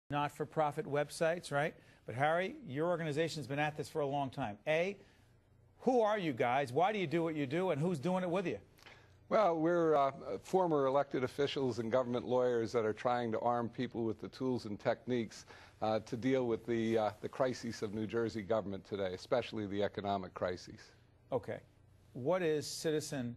not-for-profit websites, right? But Harry, your organization's been at this for a long time. A, who are you guys? Why do you do what you do? And who's doing it with you? Well, we're former elected officials and government lawyers that are trying to arm people with the tools and techniques to deal with the crises of New Jersey government today, especially the economic crises. Okay. What is citizen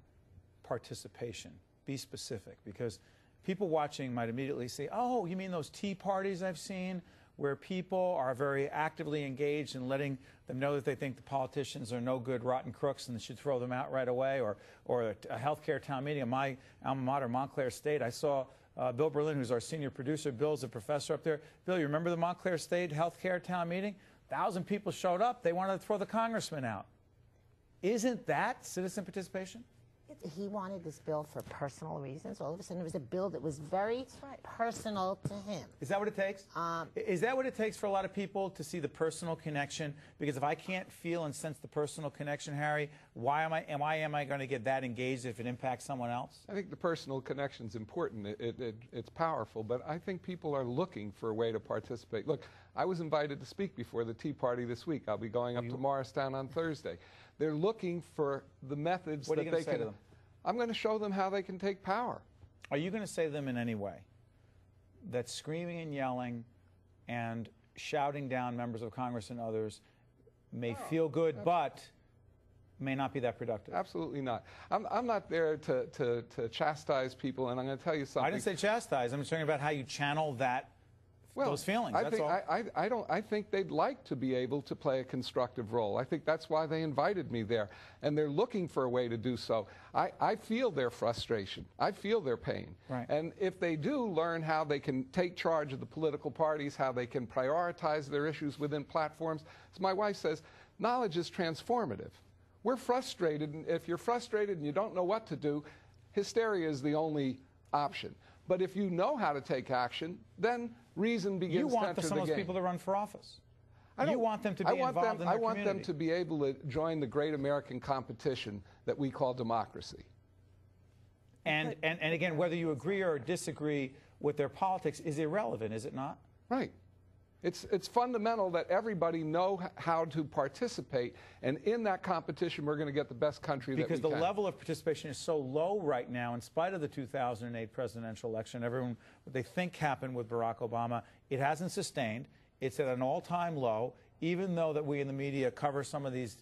participation? Be specific, because people watching might immediately say, oh, you mean those tea parties I've seen where people are very actively engaged in letting them know that they think the politicians are no good, rotten crooks, and they should throw them out right away, or a healthcare town meeting in my alma mater, Montclair State. I saw Bill Berlin, who's our senior producer. Bill's a professor up there. Bill, you remember the Montclair State healthcare town meeting? 1,000 people showed up. They wanted to throw the congressman out. Isn't that citizen participation? He wanted this bill for personal reasons. All of a sudden, it was a bill that was very personal to him. Is that what it takes? Is that what it takes for a lot of people to see the personal connection? Because if I can't feel and sense the personal connection, Harry, why am I going to get that engaged if it impacts someone else? I think the personal connection is important. It's powerful, but I think people are looking for a way to participate. Look, I was invited to speak before the Tea Party this week. I'll be going up to Morristown on Thursday. They're looking for the methods that they can. What are you going to say to them? I'm going to show them how they can take power. Are you going to say to them in any way that screaming and yelling and shouting down members of Congress and others may feel good, but may not be that productive? Absolutely not. I'm not there to chastise people, and I'm going to tell you something. I didn't say chastise. I'm just talking about how you channel those feelings. I think they'd like to be able to play a constructive role. I think that's why they invited me there, and they're looking for a way to do so. I feel their frustration. I feel their pain. Right. And if they do learn how they can take charge of the political parties, how they can prioritize their issues within platforms, as my wife says, knowledge is transformative. We're frustrated, and if you're frustrated and you don't know what to do, hysteria is the only option. But if you know how to take action, then reason begins to enter the game. You want some of those people to run for office. You want them to be involved in their community. I want them to be able to join the great American competition that we call democracy. And again, whether you agree or disagree with their politics is irrelevant, is it not? Right. It's fundamental that everybody know how to participate, and in that competition, we're going to get the best country that we can. Because the level of participation is so low right now, in spite of the 2008 presidential election, what they think happened with Barack Obama, it hasn't sustained. It's at an all-time low, even though that we in the media cover some of these